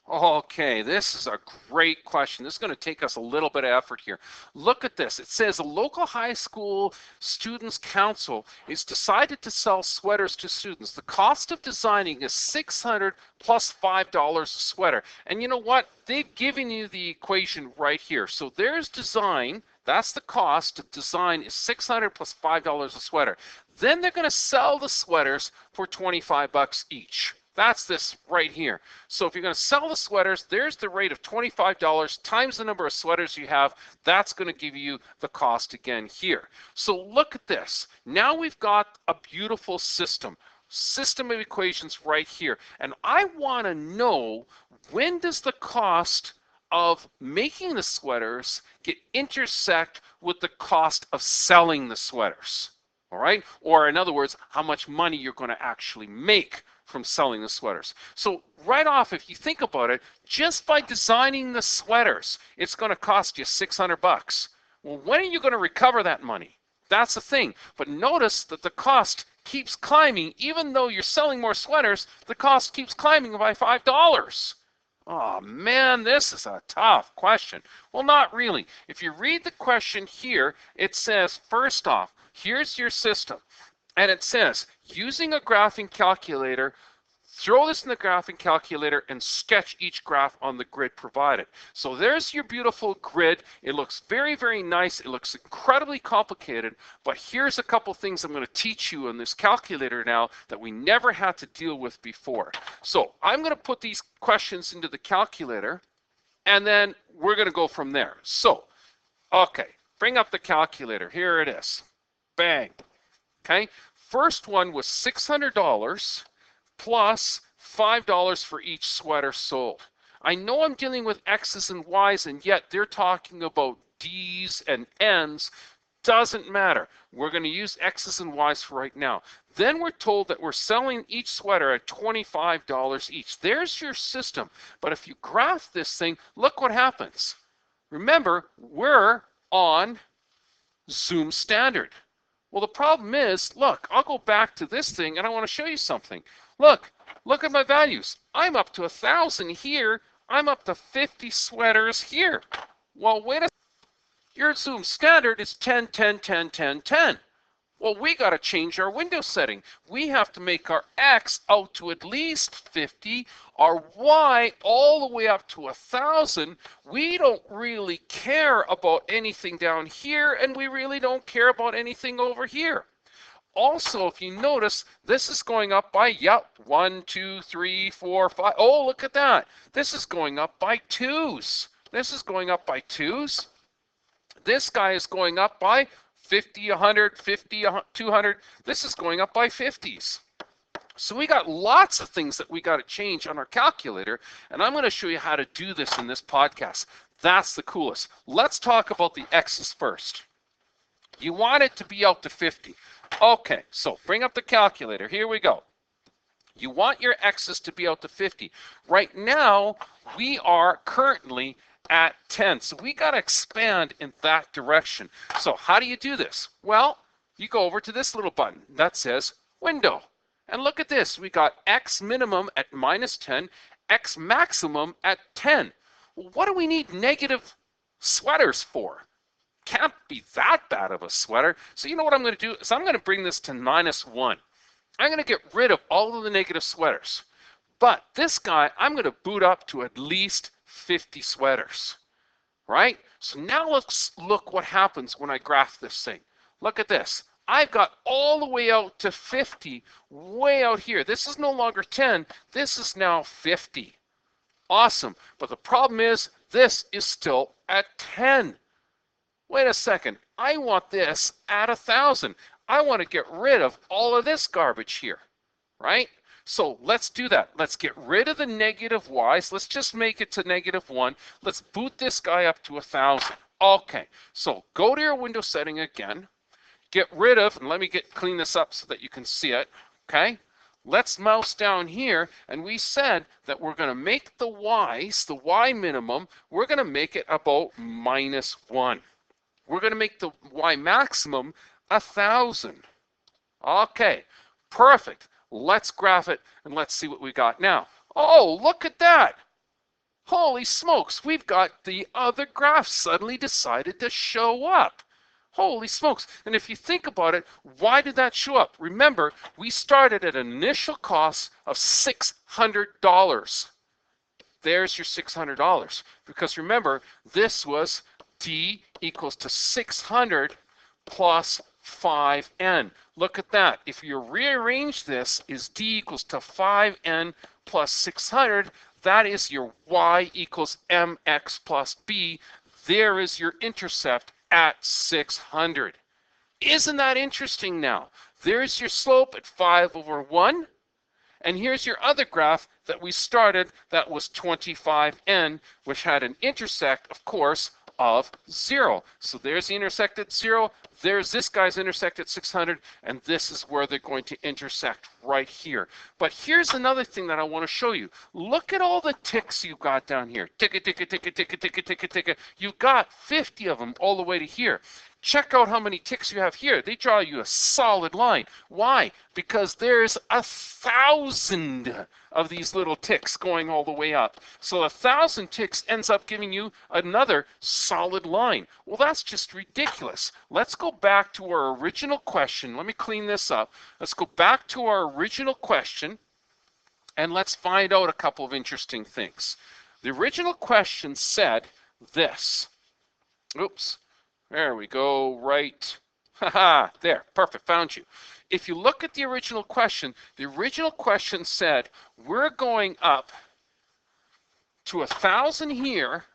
Okay, this is a great question. This is going to take us a little bit of effort here. Look at this. It says a local high school students council is decided to sell sweaters to students. The cost of designing is $600 plus $5 a sweater. And you know what? They've given you the equation right here. So there's design. That's the cost of design is $600 plus $5 a sweater. Then they're going to sell the sweaters for 25 bucks each. That's this right here. So if you're going to sell the sweaters, there's the rate of $25 times the number of sweaters you have. That's going to give you the cost again here. So look at this. Now we've got a beautiful system of equations right here. And I want to know, when does the cost of making the sweaters intersect with the cost of selling the sweaters? All right? Or in other words, how much money you're going to actually make from selling the sweaters. So right off, if you think about it, just by designing the sweaters, it's going to cost you 600 bucks. Well, when are you going to recover that money? That's the thing. But notice that the cost keeps climbing. Even though you're selling more sweaters, the cost keeps climbing by $5. Oh man, this is a tough question. Well, not really. If you read the question here, it says, first off, here's your system. And it says, using a graphing calculator, throw this in the graphing calculator and sketch each graph on the grid provided. So there's your beautiful grid. It looks very, very nice. It looks incredibly complicated, but here's a couple things I'm going to teach you in this calculator now that we never had to deal with before. So I'm going to put these questions into the calculator, and then we're going to go from there. So, okay, bring up the calculator. Here it is. Bang. Okay, first one was $600 plus $5 for each sweater sold. I know I'm dealing with X's and Y's, and yet they're talking about D's and N's. Doesn't matter. We're going to use X's and Y's for right now. Then we're told that we're selling each sweater at $25 each. There's your system. But if you graph this thing, look what happens. Remember, we're on Zoom Standard. Well, the problem is, look, I'll go back to this thing and I want to show you something. Look at my values. I'm up to 1,000 here. I'm up to 50 sweaters here. Well, wait a second. Your Zoom standard is 10, 10, 10, 10, 10. Well, we got to change our window setting. We have to make our X out to at least 50, our Y all the way up to 1,000. We don't really care about anything down here, and we really don't care about anything over here. Also, if you notice, this is going up by, 1, 2, 3, 4, 5. Oh, look at that. This is going up by 2s. This is going up by 2s. This guy is going up by 50, 100, 50, 200. This is going up by 50s. So we got lots of things that we got to change on our calculator, and I'm going to show you how to do this in this podcast. That's the coolest. Let's talk about the X's first. You want it to be out to 50. Okay, so bring up the calculator. Here we go. You want your X's to be out to 50. Right now, we are currently at 10. So we got to expand in that direction. So how do you do this? Well, you go over to this little button that says window. And look at this. We got X minimum at -10, X maximum at 10. Well, what do we need negative sweaters for? Can't be that bad of a sweater. So you know what I'm going to do is I'm going to bring this to -1. I'm going to get rid of all of the negative sweaters. But this guy, I'm going to boot up to at least 50 sweaters, right? So now let's look what happens when I graph this thing. Look at this. I've got all the way out to 50, way out here. This is no longer 10. This is now 50. Awesome. But the problem is this is still at 10. Wait a second. I want this at 1,000. I want to get rid of all of this garbage here, right? So let's do that. Let's get rid of the negative Y's. Let's just make it to -1. Let's boot this guy up to 1,000. Okay, so go to your window setting again. Get rid of, and let me clean this up so that you can see it, okay? Let's mouse down here, and we said that we're going to make the Y's, the Y minimum, we're going to make it about -1. We're going to make the Y maximum 1,000. Okay, perfect. Let's graph it and let's see what we got now. Oh, look at that. Holy smokes, we've got the other graph suddenly decided to show up. Holy smokes. And if you think about it, why did that show up? Remember, we started at an initial cost of $600. There's your $600. Because remember, this was D equals to 600 plus 5n. Look at that. If you rearrange this, is D equals to 5n plus 600. That is your y equals mx plus b. There is your intercept at 600. Isn't that interesting now? There's your slope at 5/1. And here's your other graph that we started that was 25n, which had an intersect, of course, of 0. So there's the intersect at 0. There's this guy's intersect at 600, and this is where they're going to intersect right here. But here's another thing that I want to show you. Look at all the ticks you've got down here. Ticka, ticka, ticka, ticka, ticka, ticka, ticka. You've got 50 of them all the way to here. Check out how many ticks you have here. They draw you a solid line. Why? Because there's 1,000 of these little ticks going all the way up. So 1,000 ticks ends up giving you another solid line. Well, that's just ridiculous. Let's go back to our original question. Let me clean this up. Let's go back to our original question and let's find out a couple of interesting things. The original question said this. Oops. There we go, right. Haha, there, perfect, found you. If you look at the original question said, we're going up to 1,000 here,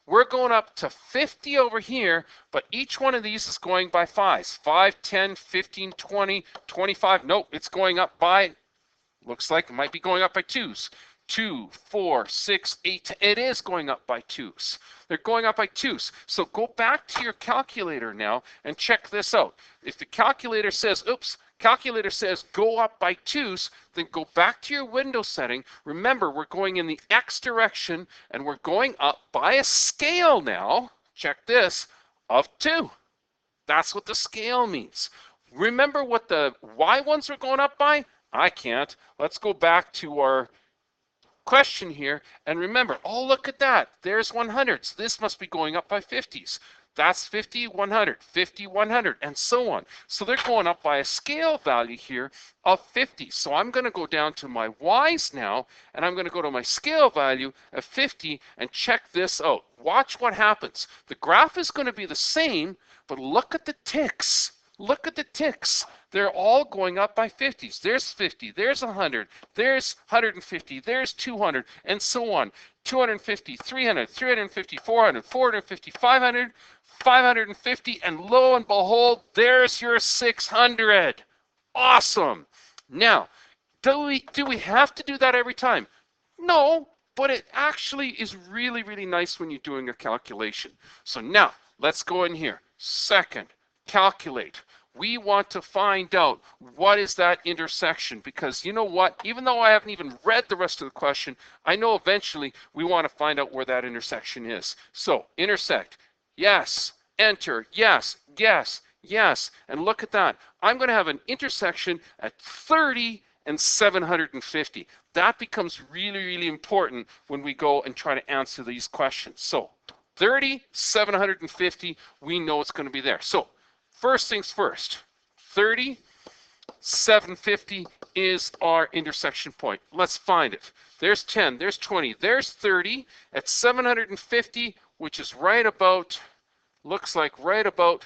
we're going up to 50 over here, but each one of these is going by 5s. 5, 10, 15, 20, 25. Nope, it's going up by, looks like it might be going up by 2s. 2, 4, 6, 8, it is going up by 2s. They're going up by 2s. So go back to your calculator now and check this out. If the calculator says, oops, calculator says go up by 2s, then go back to your window setting. Remember, we're going in the X direction and we're going up by a scale now, check this, of 2. That's what the scale means. Remember what the Y ones are going up by? I can't. Let's go back to our question here, and remember, oh, look at that. There's 100s. This must be going up by 50s. That's 50, 100, 50, 100, and so on. So they're going up by a scale value here of 50. So I'm going to go down to my Y's now, and I'm going to go to my scale value of 50 and check this out. Watch what happens. The graph is going to be the same, but look at the ticks. Look at the ticks. They're all going up by 50s. There's 50, there's 100, there's 150, there's 200, and so on. 250, 300, 350, 400, 450, 500, 550, and lo and behold, there's your 600. Awesome. Now, do we have to do that every time? No, but it actually is really, really nice when you're doing a calculation. So now, let's go in here. Second, calculate. We want to find out what is that intersection, because you know what, even though I haven't even read the rest of the question, I know eventually we want to find out where that intersection is. So intersect, yes, enter, yes, yes, yes, and look at that. I'm going to have an intersection at 30 and 750. That becomes really, really important when we go and try to answer these questions. So 30, 750, we know it's going to be there. So first things first, 30, 750 is our intersection point. Let's find it. There's 10, there's 20, there's 30 at 750, which is right about, looks like right about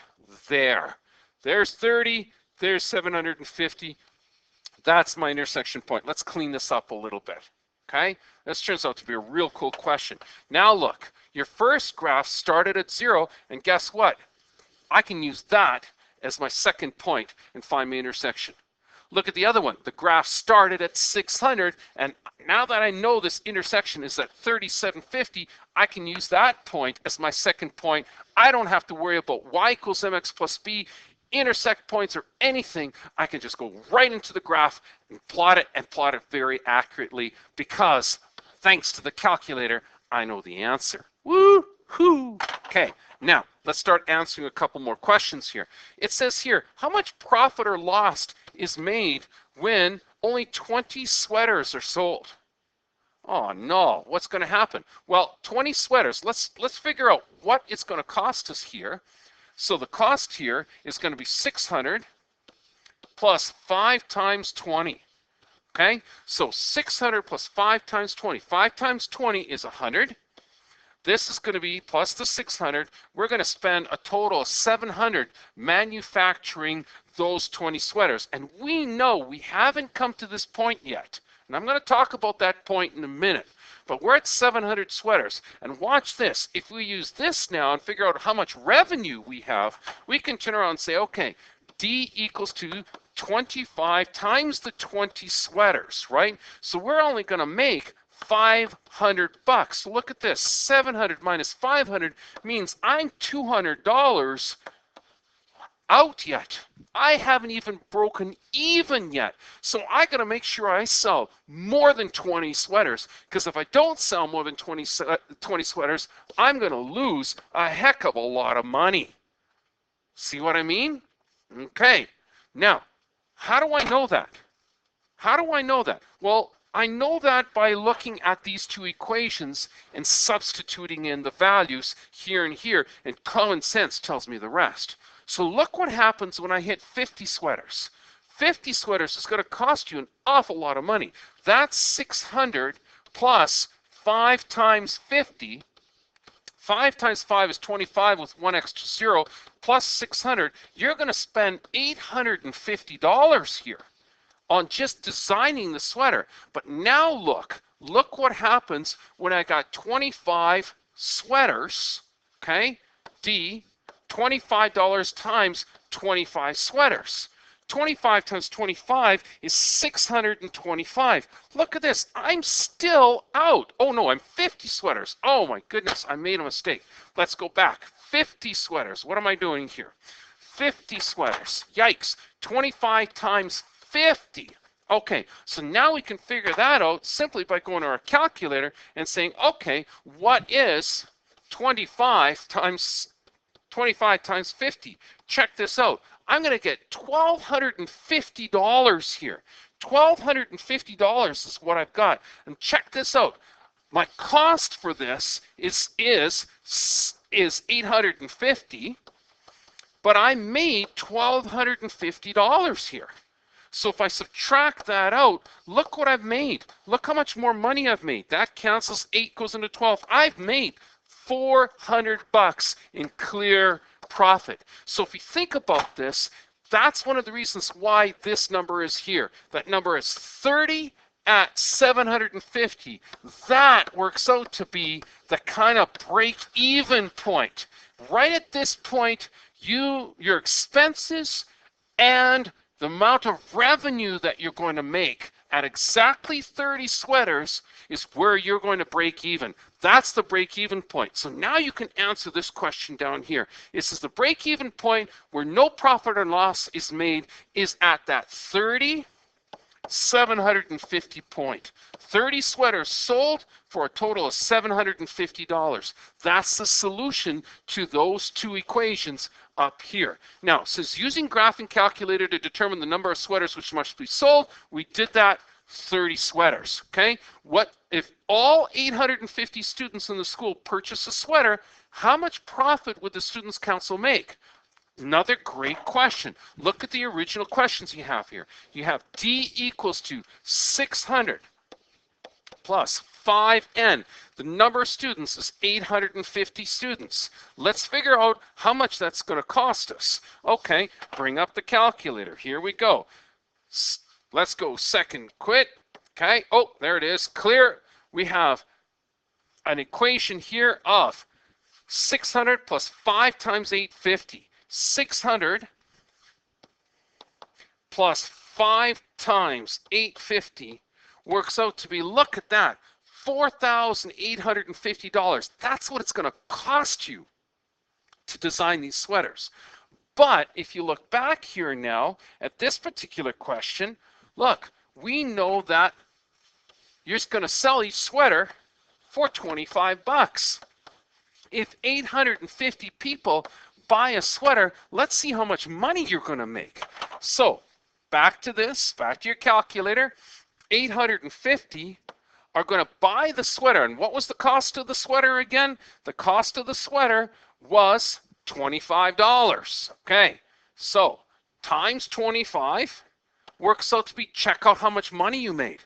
there. There's 30, there's 750. That's my intersection point. Let's clean this up a little bit, okay? This turns out to be a real cool question. Now look, your first graph started at 0, and guess what? I can use that as my second point and find my intersection. Look at the other one. The graph started at 600, and now that I know this intersection is at 3750, I can use that point as my second point. I don't have to worry about y equals mx plus b, intersect points, or anything. I can just go right into the graph and plot it very accurately, because thanks to the calculator, I know the answer. Woo-hoo! Okay, now let's start answering a couple more questions here. It says here, how much profit or loss is made when only 20 sweaters are sold? Oh no, what's going to happen? Well, 20 sweaters. Let's figure out what it's going to cost us here. So the cost here is going to be 600 plus 5 times 20. Okay? So 600 plus 5 times 20. 5 times 20 is 100. This is going to be plus the 600. We're going to spend a total of 700 manufacturing those 20 sweaters. And we know we haven't come to this point yet. And I'm going to talk about that point in a minute. But we're at 700 sweaters. And watch this. If we use this now and figure out how much revenue we have, we can turn around and say, okay, D equals to 25 times the 20 sweaters, right? So we're only going to make 500 bucks. So look at this. 700 minus 500 means I'm $200 out yet. I haven't even broken even yet. So I got to make sure I sell more than 20 sweaters, because if I don't sell more than 20 sweaters, I'm going to lose a heck of a lot of money. See what I mean? Okay. Now, how do I know that? How do I know that? Well, I know that by looking at these two equations and substituting in the values here and here, and common sense tells me the rest. So look what happens when I hit 50 sweaters. 50 sweaters is going to cost you an awful lot of money. That's 600 plus 5 times 50. 5 times 5 is 25 with one extra zero, plus 600. You're going to spend $850 here on just designing the sweater. But now look what happens when I got 25 sweaters, okay? D, $25 times 25 sweaters. 25 times 25 is 625. Look at this. I'm still out. Oh no, I'm 50 sweaters. Oh my goodness, I made a mistake. Let's go back. 50 sweaters. What am I doing here? 50 sweaters. Yikes. 25 times 50. Okay, so now we can figure that out simply by going to our calculator and saying, okay, what is 25 times 50? Check this out. I'm going to get $1,250 here. $1,250 is what I've got. And check this out. My cost for this is $850, but I made $1,250 here. So if I subtract that out, look what I've made. Look how much more money I've made. That cancels 8, goes into 12. I've made 400 bucks in clear profit. So if you think about this, that's one of the reasons why this number is here. That number is 30 at 750. That works out to be the kind of break-even point. Right at this point, your expenses and the amount of revenue that you're going to make at exactly 30 sweaters is where you're going to break even. That's the break-even point. So now you can answer this question down here. This is the break-even point where no profit or loss is made is at that 30, 750 point. 30 sweaters sold for a total of $750. That's the solution to those two equations up here. Now, since using graphing calculator to determine the number of sweaters which must be sold, we did that 30 sweaters, okay? What if all 850 students in the school purchase a sweater, how much profit would the Students' Council make? Another great question. Look at the original questions you have here. You have D equals to 600 plus 5n. The number of students is 850 students. Let's figure out how much that's going to cost us. Okay, bring up the calculator. Here we go. Let's go second quit. Okay, oh, there it is. Clear. We have an equation here of 600 plus 5 times 850. 600 plus 5 times 850 works out to be, look at that, $4,850. That's what it's going to cost you to design these sweaters. But if you look back here now at this particular question, look, we know that you're going to sell each sweater for 25 bucks. If 850 people buy a sweater, let's see how much money you're going to make. So back to this, back to your calculator. 850 are going to buy the sweater. And what was the cost of the sweater again? The cost of the sweater was $25. Okay, so times 25 works out to be, check out how much money you made.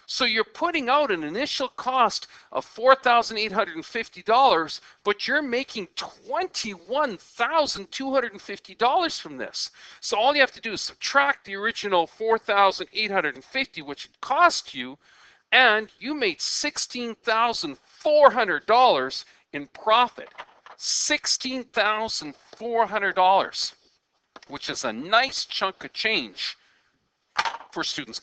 So you're putting out an initial cost of $4,850, but you're making $21,250 from this. So all you have to do is subtract the original $4,850, which it cost you, and you made $16,400 in profit. $16,400, which is a nice chunk of change for students.